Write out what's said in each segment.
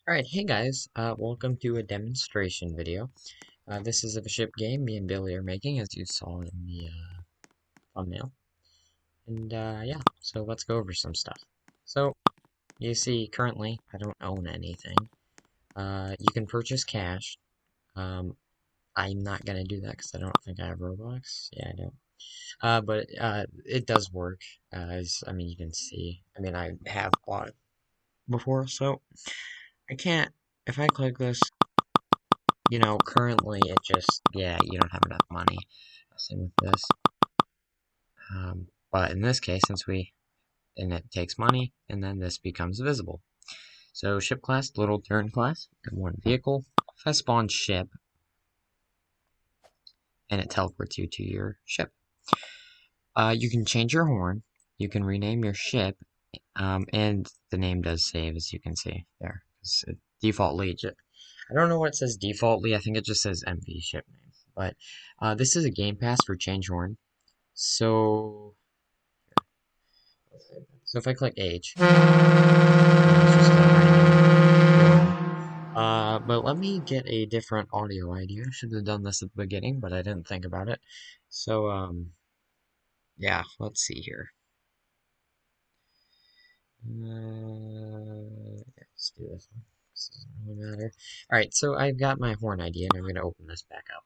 Alright, hey guys, welcome to a demonstration video. This is of a ship game me and Billy are making, as you saw in the thumbnail. And yeah, so let's go over some stuff. So, you see, currently, I don't own anything. You can purchase cash. I'm not gonna do that because I don't think I have Robux. Yeah, I don't. But it does work, I mean, you can see. I mean, I have bought it before, so I can't, if I click this, currently it just, yeah, you don't have enough money. Same with this. But in this case, and it takes money, and then this becomes visible. So ship class, little turn class, and one vehicle. If I spawn ship, and it teleports you to your ship. You can change your horn, you can rename your ship, and the name does save, as you can see there. Defaultly, I don't know what it says defaultly, I think it just says MV ship name. But this is a game pass for change horn. So if I click H, but let me get a different audio idea. I should have done this at the beginning, but I didn't think about it. So, yeah, let's see here. Let's do this one. This doesn't really matter. Alright, so I've got my horn idea, and I'm going to open this back up.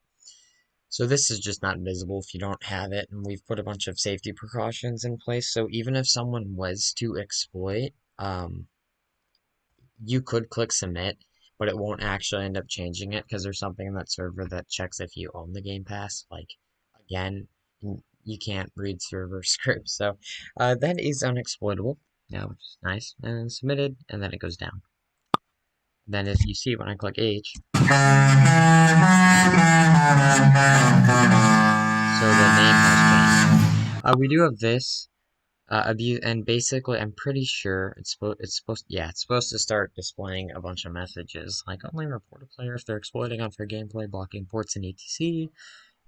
So this is just not visible if you don't have it, and we've put a bunch of safety precautions in place, so even if someone was to exploit, you could click submit, but it won't actually end up changing it because there's something in that server that checks if you own the Game Pass. Like, again, you can't read server scripts, so that is unexploitable. Now, which is nice, and submitted, and then it goes down. Then, if you see when I click H, so the name has changed. We do have this. Abuse, and basically, I'm pretty sure it's supposed to start displaying a bunch of messages, like only report a player if they're exploiting unfair gameplay, blocking ports and etc.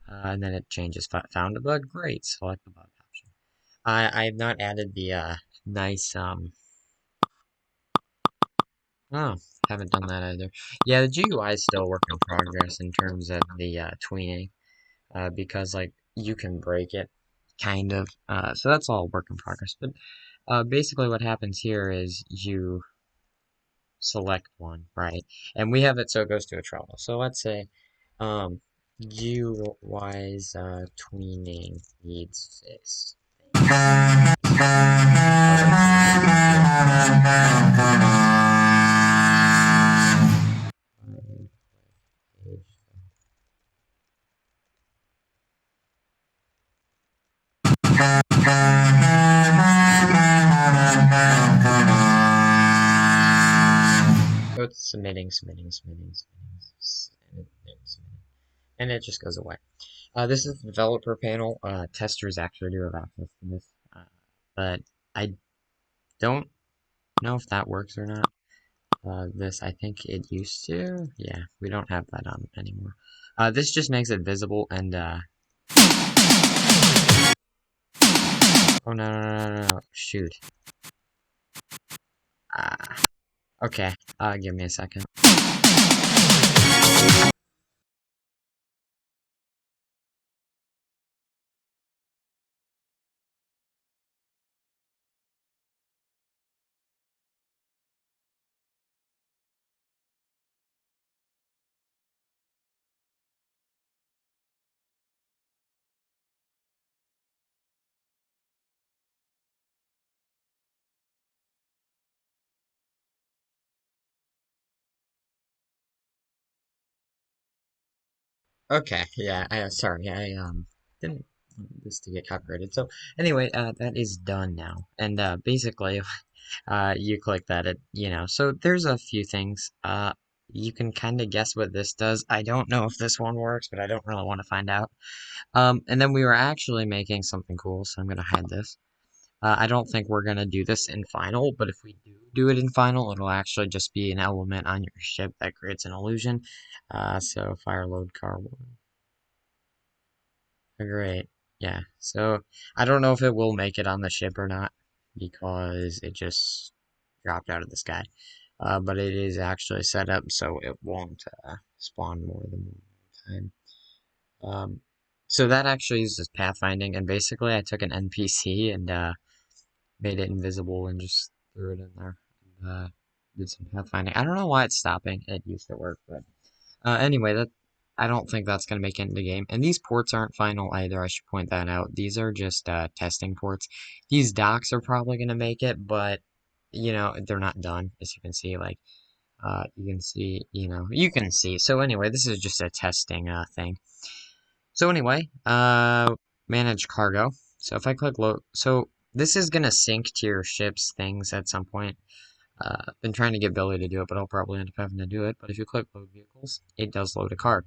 And then it changes, found a bug, great, select the bug option. I have not added the, nice, oh, haven't done that either. Yeah, the GUI is still a work in progress in terms of the, tweening, because, like, you can break it, kind of, so that's all work in progress, but basically what happens here is you select one, right? And we have it so it goes to a trouble. So let's say GUI's tweening needs this. So it's submitting, and it just goes away. This is the developer panel. Testers actually do have access to this, but I don't know if that works or not. This, I think it used to. Yeah, we don't have that on anymore. This just makes it visible and, oh, no, shoot. Okay, give me a second. Okay, yeah, sorry, didn't want this to get copyrighted. So, anyway, that is done now. And, basically, you click that, so there's a few things. You can kind of guess what this does. I don't know if this one works, but I don't really want to find out. And then we were actually making something cool, so I'm gonna hide this. I don't think we're gonna do this in final, but if we do it in final, it'll actually just be an element on your ship that creates an illusion. So fire load car one. Great. Yeah. So I don't know if it will make it on the ship or not because it just dropped out of the sky. but it is actually set up so it won't spawn more than one time. Um, so that actually uses pathfinding, and basically I took an NPC and made it invisible and just threw it in there. And, did some pathfinding. I don't know why it's stopping. It used to work, but anyway, that I don't think that's gonna make it into the game. And these ports aren't final either. I should point that out. These are just testing ports. These docks are probably gonna make it, but you know they're not done, as you can see. Like you can see, you can see. So anyway, this is just a testing thing. So anyway, manage cargo. So if I click load, so this is gonna sync to your ship's things at some point. I've been trying to get Billy to do it, but I'll probably end up having to do it. But if you click load vehicles, it does load a car.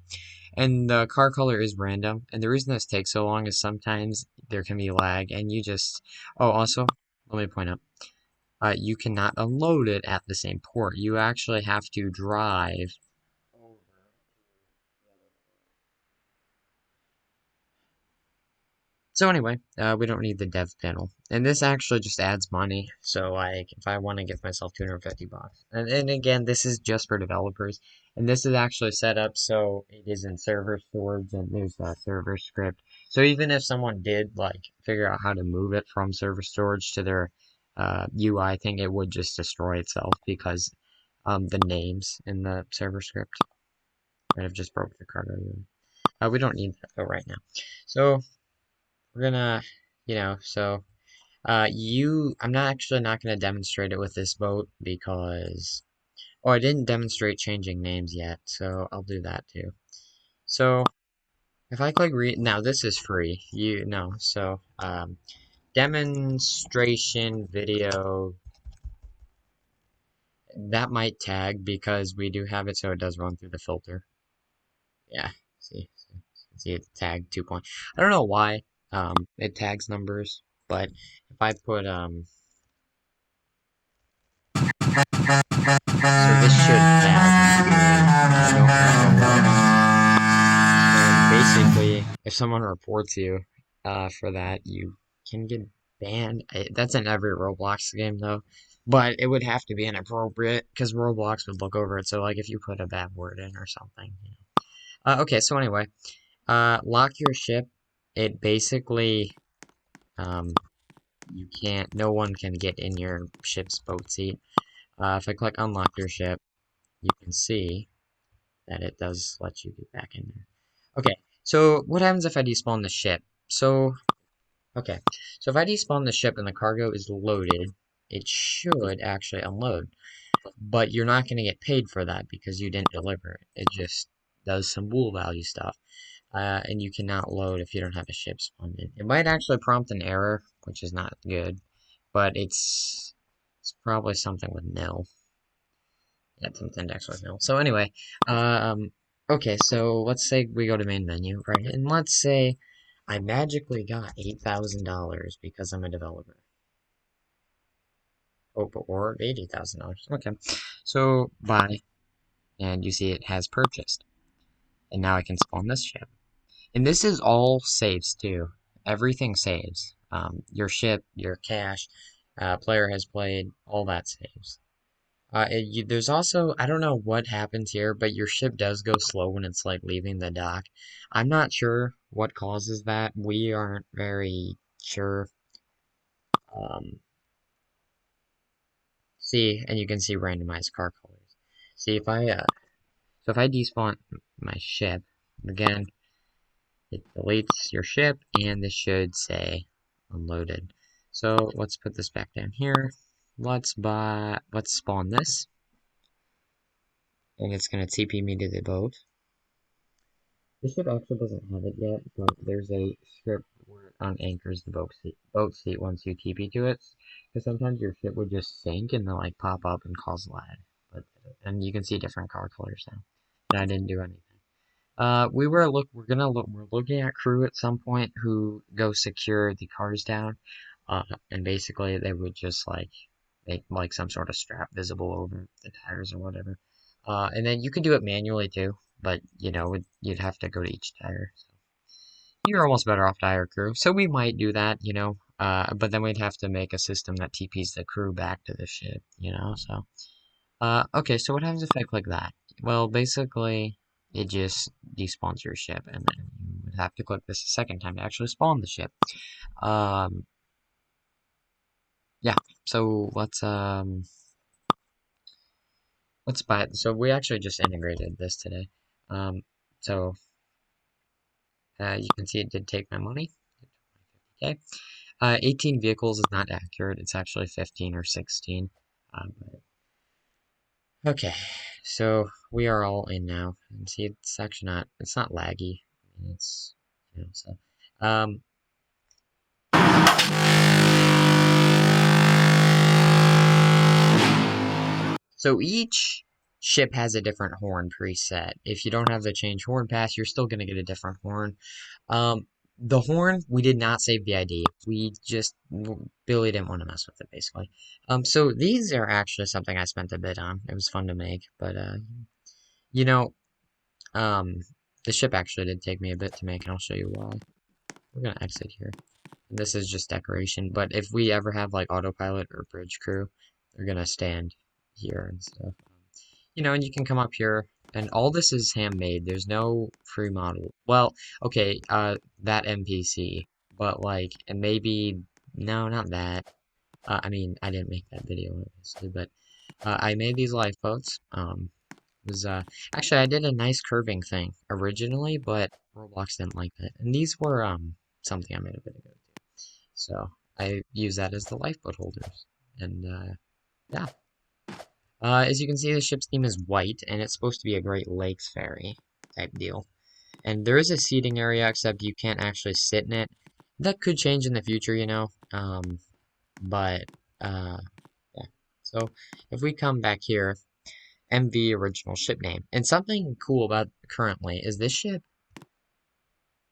And the car color is random. And the reason this takes so long is sometimes there can be lag and you just, oh, also, let me point out, you cannot unload it at the same port. You actually have to drive over. So anyway, we don't need the dev panel. And this actually just adds money. So like, if I want to give myself 250 bucks. And again, this is just for developers. And this is actually set up so it is in server storage and there's a server script. So even if someone did like figure out how to move it from server storage to their UI thing, it would just destroy itself because the names in the server script might have just broke the cargo UI. We don't need that though right now. So we're gonna, so I'm not actually not gonna demonstrate it with this boat because, oh, I didn't demonstrate changing names yet, so I'll do that too. So if I click read, now this is free, so demonstration video, that might tag because we do have it so it does run through the filter. Yeah, see it's tagged 2 point. I don't know why it tags numbers, but if I put so this should tag. I don't remember. And basically, if someone reports you for that, you can get banned. That's in every Roblox game though, but it would have to be inappropriate because Roblox would look over it. So like if you put a bad word in or something. Okay, so anyway, lock your ship. It basically um, no one can get in your ship's boat seat. If I click unlock your ship, you can see that it does let you get back in there. Okay, so what happens if I despawn the ship? Okay, so if I despawn the ship and the cargo is loaded, it should actually unload. But you're not going to get paid for that because you didn't deliver it. It just does some bool value stuff. And you cannot load if you don't have a ship spawned in. It might actually prompt an error, which is not good, but it's probably something with nil. Yeah, it's index with nil. So anyway, okay, so let's say we go to main menu, right? And let's say I magically got $8,000 because I'm a developer. Oh, or $80,000. Okay, so buy, and you see it has purchased. And now I can spawn this ship. And this is all saves too. Everything saves. Your ship, your cash, player has played, all that saves. There's also, I don't know what happens here, but your ship does go slow when it's like leaving the dock. I'm not sure what causes that. We aren't very sure. Um, see, and you can see randomized car colors. See if so if I despawn my ship, again, it deletes your ship, and this should say unloaded. So let's put this back down here. Let's spawn this, and it's gonna TP me to the boat. This ship actually doesn't have it yet, but there's a script where it unanchors the boat seat once you TP to it. Because sometimes your ship would just sink and then like pop up and cause lag. And you can see different car colors now. And I didn't do anything. We're looking at crew at some point who go secure the cars down. And basically they would just like make like some sort of strap visible over the tires or whatever. And then you can do it manually too, but you'd have to go to each tire. So you're almost better off to hire crew. So we might do that, but then we'd have to make a system that TPs the crew back to the ship, so. Okay, so what happens if I click that? Well, basically, it just despawns your ship, and then you would have to click this a second time to actually spawn the ship. Um, yeah, so let's buy it. So we actually just integrated this today. Um, so you can see it did take my money. Okay. 18 vehicles is not accurate. It's actually 15 or 16. Okay, so we are all in now. And see, it's actually not, it's not laggy. I mean, it's, so. Um, so each ship has a different horn preset. If you don't have the change horn pass, you're still gonna get a different horn. Um, the horn, we did not save the ID. We just, Billy didn't want to mess with it, basically. So these are actually something I spent a bit on. It was fun to make, but, you know, um, the ship actually did take me a bit to make, and I'll show you why. We're gonna exit here. And this is just decoration, but if we ever have like autopilot or bridge crew, they're gonna stand here and stuff. And you can come up here, and all this is handmade. There's no free model. Well, okay, that NPC, but like, and maybe, no, not that. I mean, I didn't make that video, obviously, but I made these lifeboats. Was Actually, I did a nice curving thing originally, but Roblox didn't like that. And these were something I made a bit ago too. So I use that as the lifeboat holders. And yeah. As you can see, the ship's theme is white, and it's supposed to be a Great Lakes ferry type deal. And there is a seating area, except you can't actually sit in it. That could change in the future. But uh, yeah. So if we come back here, MV original ship name. And something cool about currently is this ship,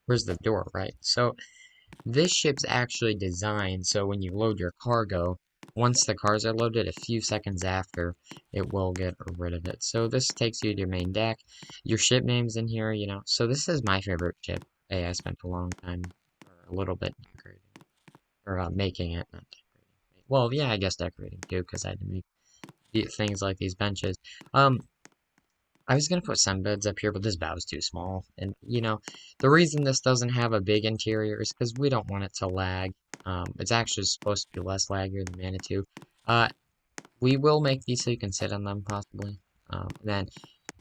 where's the door, right? So this ship's actually designed so when you load your cargo, once the cars are loaded, a few seconds after, it will get rid of it. So this takes you to your main deck. Your ship name's in here. So this is my favorite ship. Hey, I spent a long time, or a little bit decorating, or making it, not decorating. Well, yeah, I guess decorating too, because I had to make things like these benches. I was gonna put sunbeds up here, but this bow is too small. And, the reason this doesn't have a big interior is because we don't want it to lag. It's actually supposed to be less laggier than Manitou. Uh, we will make these so you can sit on them, possibly. Then,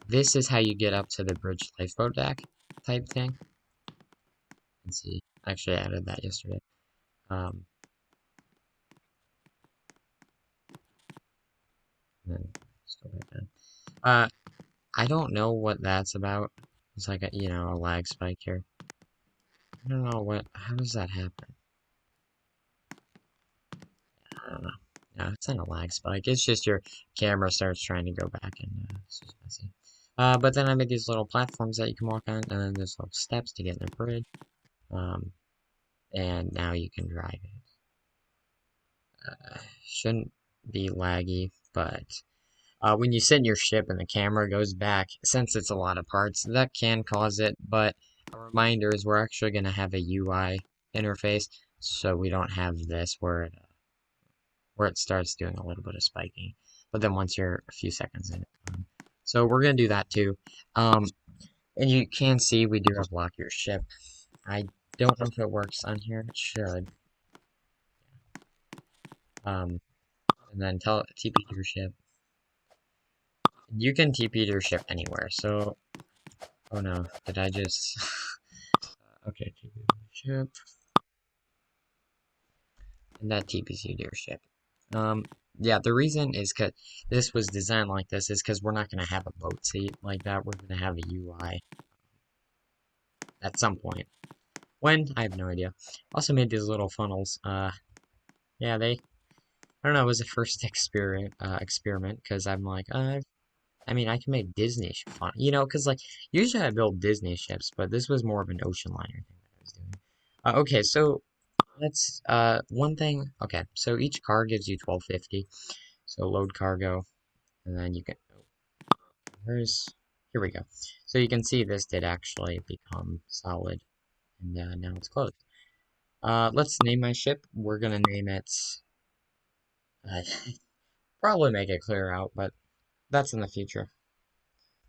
this is how you get up to the bridge lifeboat deck type thing. Let's see. Actually, I added that yesterday. Um, then, let's go back down. Uh, I don't know what that's about. It's like a lag spike here. I don't know how does that happen? I don't know. Yeah, it's not a lag spike. It's just your camera starts trying to go back and it's just messy. But then I made these little platforms that you can walk on, and then there's little steps to get in the bridge. Um, and now you can drive it. Shouldn't be laggy, but when you sit in your ship and the camera goes back, since it's a lot of parts, that can cause it. But a reminder is we're actually going to have a UI interface, so we don't have this where it starts doing a little bit of spiking. But then once you're a few seconds in, so we're gonna do that too. And you can see we do have lock your ship. I don't know if it works on here. It should. Um, and then tell TP to your ship. You can TP to your ship anywhere. So, oh no, did I just? Okay, TP to your ship, and that TPs you to your ship. Yeah, the reason is because this was designed like this is because we're not going to have a boat seat like that. We're going to have a UI at some point. When? I have no idea. Also made these little funnels. Yeah, I don't know, it was a first experiment, because I'm like, I mean, I can make Disney fun, because, like, usually I build Disney ships, but this was more of an ocean liner thing that I was doing. Okay, so, one thing, okay, so each car gives you 1250, so load cargo, and then you can, here we go. So you can see this did actually become solid, and now it's closed. Let's name my ship. We're gonna name it. Uh, probably make it clear out, but that's in the future.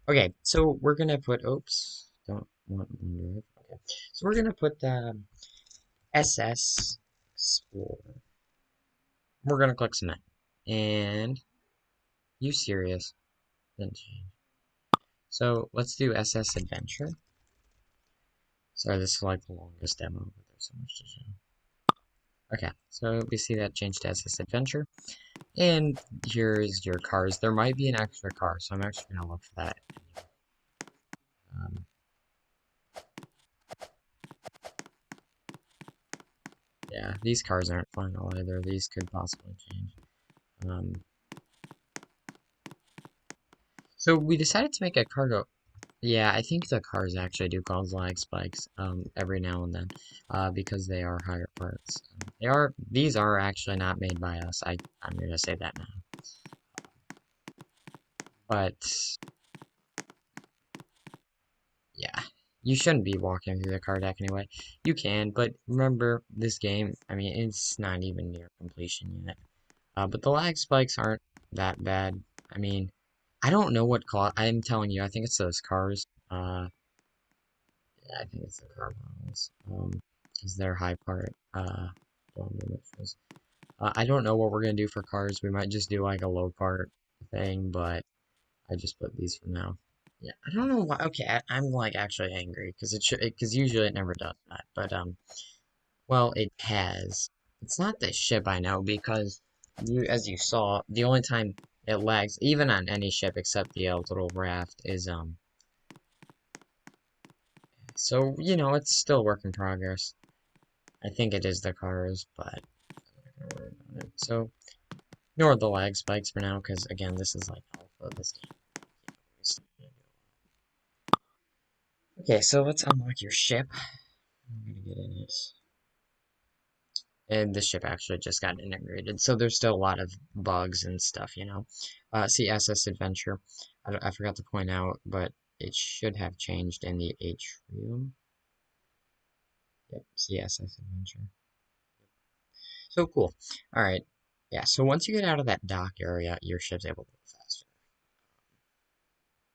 Okay, so we're gonna put, oops, don't want OneDrive. Okay, so we're gonna put SS Explorer. We're gonna click submit. And you serious? Then change. So let's do SS Adventure. Sorry, this is like the longest demo, but there's so much to show. Okay, so we see that changed to SS Adventure. And here's your cars. There might be an extra car, so I'm actually gonna look for that. Um, yeah, these cars aren't final either. These could possibly change. Um, so we decided to make a cargo. Yeah, I think the cars actually do cause lag spikes every now and then because they are higher parts. These are actually not made by us. I'm going to say that now. But yeah, you shouldn't be walking through the car deck anyway. You can, but remember this game, I mean, it's not even near completion yet. But the lag spikes aren't that bad. I mean, I don't know what caused. I'm telling you, I think it's those cars. Yeah, I think it's the car models. Because they're high part. I don't know what we're gonna do for cars. We might just do like a low part thing, but I just put these for now. Yeah, I don't know why. Okay, I'm like actually angry because because usually it never does that. But well, it has. It's not the ship I know because as you saw, the only time it lags, even on any ship except the little raft, is So it's still a work in progress. I think it is the cars, but I'm not gonna worry about it. So ignore the lag spikes for now, because again, this is like alpha of this game. Okay, so let's unlock your ship. I'm gonna get in it. And the ship actually just got integrated, so there's still a lot of bugs and stuff. See SS Adventure. I forgot to point out, but it should have changed in the atrium. Yep, see SS Adventure. So cool. Alright. Yeah, so once you get out of that dock area, your ship's able to go faster.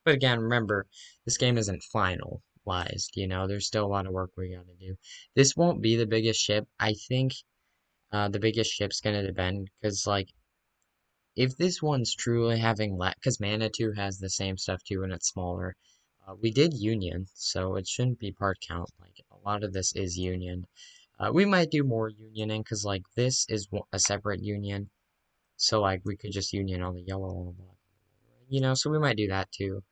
But again, remember, this game isn't finalized. There's still a lot of work we gotta do. This won't be the biggest ship. I think the biggest ship's gonna depend, because, like, if this one's truly having because Manitou has the same stuff too, and it's smaller. We did Union, so it shouldn't be part count. Like, a lot of this is Union. We might do more Unioning, because, like, this is a separate Union. So, like, we could just union all the yellow on the black. So we might do that too.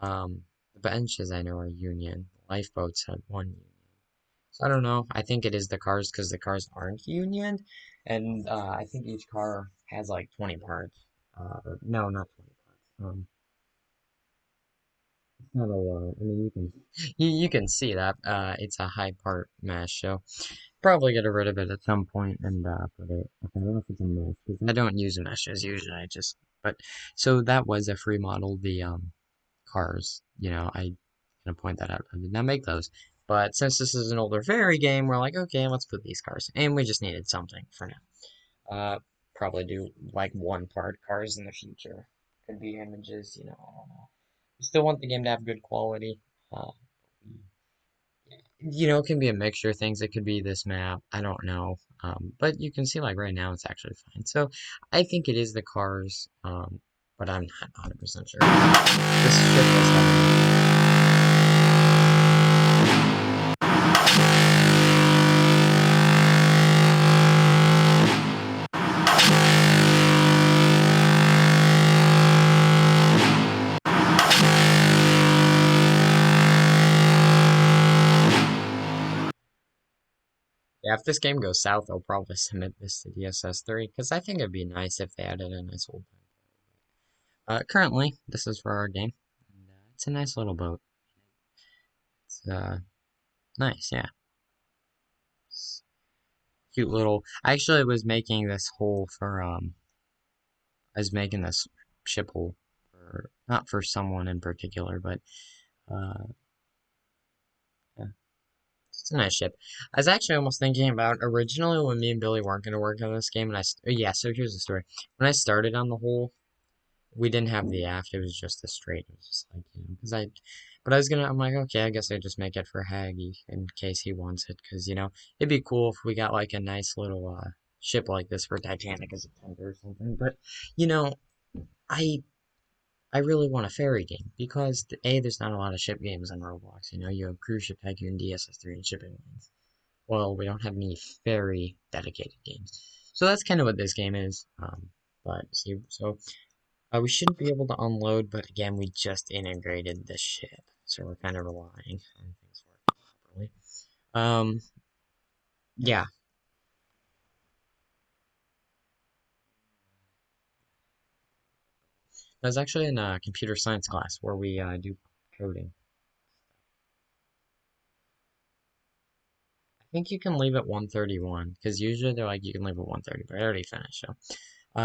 The benches I know are union. Lifeboats had one union. So I don't know. I think it is the cars because the cars aren't union. And I think each car has like 20 parts. No, not 20 parts. It's not a lot. I mean, you can see that. It's a high part mesh, so probably get rid of it at some point and put it. Okay, I don't know if it's a mesh because I don't use meshes usually. But so that was a free model. The cars, I gonna point that out. I did not make those, but since this is an older Ferry game, we're like, okay, let's put these cars, and we just needed something for now. Probably do like one part cars in the future. Could be images. I don't know. We still want the game to have good quality. Uh, it can be a mixture of things. It could be this map. I don't know. But you can see like right now it's actually fine. So I think it is the cars. But I'm not 100% sure. This ship was heavy. Yeah, if this game goes south, I'll probably submit this to DSS3 because I think it'd be nice if they added a nice old time. Currently, this is for our game. And, it's a nice little boat. It's nice, yeah. It's cute little. I actually was making this hole for I was making this ship hole for not for someone in particular, but uh, yeah, it's a nice ship. I was actually almost thinking about originally when me and Billy weren't going to work on this game, and yeah. So here's the story. When I started on the hole, we didn't have the aft, it was just the straight. It was just like, because but I was gonna, I'm like, okay, I guess I just make it for Haggy in case he wants it, because, it'd be cool if we got like a nice little, ship like this for Titanic as a tender or something, but, you know, I, I really want a ferry game, because, A, there's not a lot of ship games on Roblox, you have Cruise Ship Tycoon, DSS3, and Shipping Lanes. Well, we don't have any ferry dedicated games. So that's kind of what this game is. But see, so we shouldn't be able to unload, but again, we just integrated the ship, so we're kind of relying on things working properly. Um, yeah, I was actually in a computer science class where we do coding. I think you can leave at 1:31 because usually they're like you can leave at 1:30, but I already finished.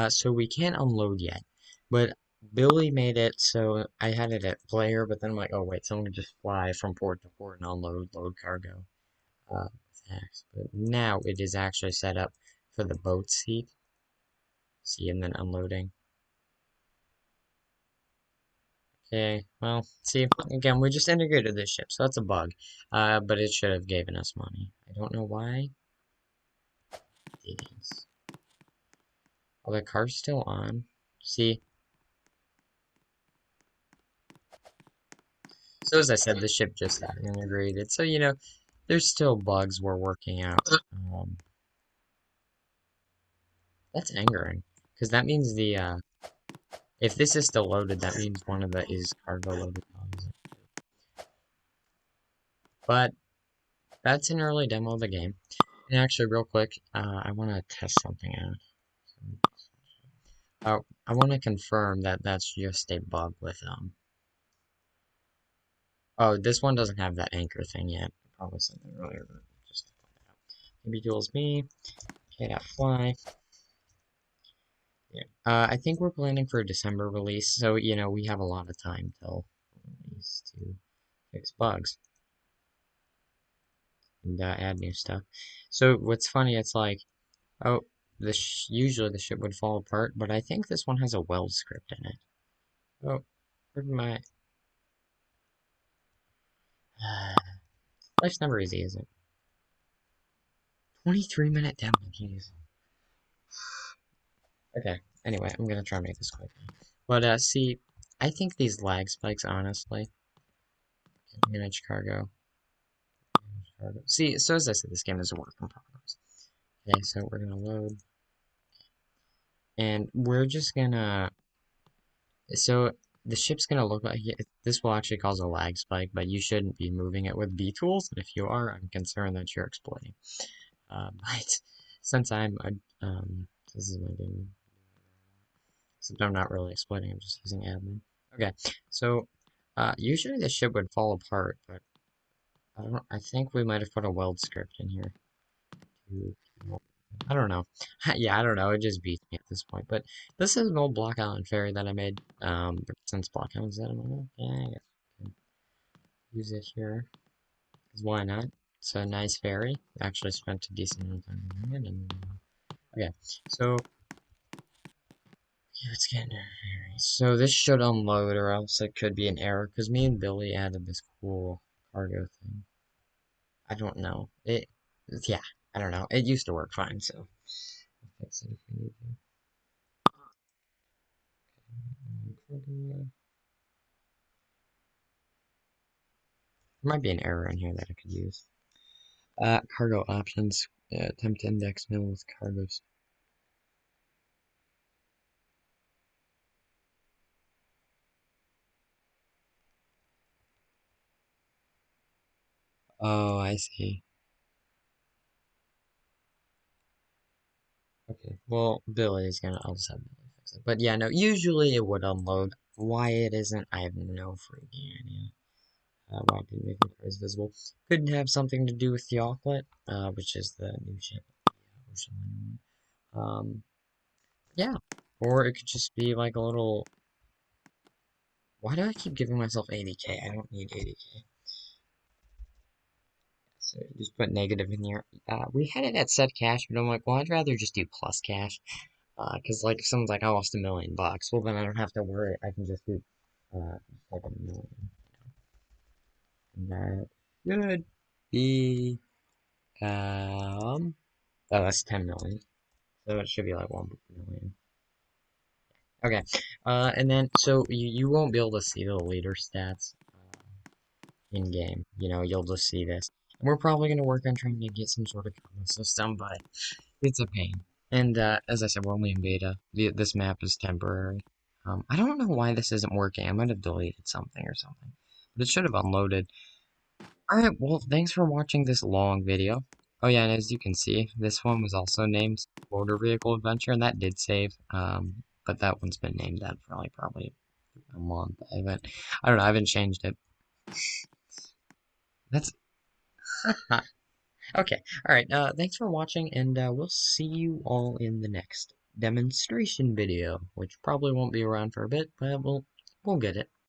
So we can't unload yet, but Billy made it so I had it at player, but then I'm like, oh wait, someone can just fly from port to port and unload, load cargo. Thanks. But now it is actually set up for the boat seat. See, and then unloading. Okay, well, see, again, we just integrated this ship, so that's a bug. But it should have given us money. I don't know why it didn't. Oh, the car's still on. See, so as I said, the ship just got integrated. So, there's still bugs we're working out. Um, that's angering. Because that means if this is still loaded, that means one of the is cargo loaded. But that's an early demo of the game. And actually, real quick, I want to test something out. I want to confirm that that's just a bug with, oh, this one doesn't have that anchor thing yet. Probably something earlier, but just to point it out. Maybe duels me, k.fly. Yeah. I think we're planning for a December release, so, we have a lot of time till release to fix bugs and add new stuff. So what's funny, it's like, oh, usually the ship would fall apart, but I think this one has a weld script in it. Oh, where'd my... Life's never easy, is it? 23-minute demo, jeez. Okay, anyway, I'm gonna try and make this quick. But, see, I think these lag spikes, honestly. Manage cargo. Manage cargo. See, so as I said, this game is a work in progress. Okay, so we're gonna load. And we're just gonna... So, the ship's gonna look like... This will actually cause a lag spike, but you shouldn't be moving it with B tools. And if you are, I'm concerned that you're exploiting. But since this is my game, since I'm not really exploiting, I'm just using admin. Okay, so usually this ship would fall apart, but I think we might have put a weld script in here. I don't know. Yeah, I don't know. It just beats me at this point. But this is an old Block Island ferry that I made. But since Block Island's that, I'm like, yeah, I guess I can use it here. 'Cause why not? It's a nice ferry. I actually spent a decent amount of time on it, and okay, so yeah, let's get into ferry. So this should unload, or else it could be an error, because me and Billy added this cool cargo thing. I don't know. Yeah, I don't know. It used to work fine, so I'll fix it if we need to. There might be an error in here that I could use. Cargo options. Attempt to index mill with cargoes. Oh, I see. Okay, well, Billy's gonna, I'll just have Billy fix it. But yeah, no, usually it would unload. Why it isn't, I have no freaking idea. Why it didn't make the cars visible. Could have something to do with the Auklet, which is the new ship. Ocean Liner one. Yeah. Or it could just be like a little... Why do I keep giving myself 80k? I don't need 80k. So just put negative in here. We had it at set cash, but I'm like, well, I'd rather just do plus cash. Because like if someone's like, I lost $1 million, well then I don't have to worry. I can just do like 1 million. And that should be oh, that's 10 million. So it should be like 1 million. Okay. And then so you won't be able to see the leader stats in game. You'll just see this. And we're probably gonna work on trying to get some sort of common system, but it's a pain. And as I said, we're only in beta. This map is temporary. I don't know why this isn't working. I might have deleted something or something, but it should have unloaded. Alright, well, thanks for watching this long video. Oh yeah, and as you can see, this one was also named Motor Vehicle Adventure, and that did save. But that one's been named that for like probably a month. I don't know, I haven't changed it. That's okay. Alright, thanks for watching, and we'll see you all in the next demonstration video, which probably won't be around for a bit, but we'll get it.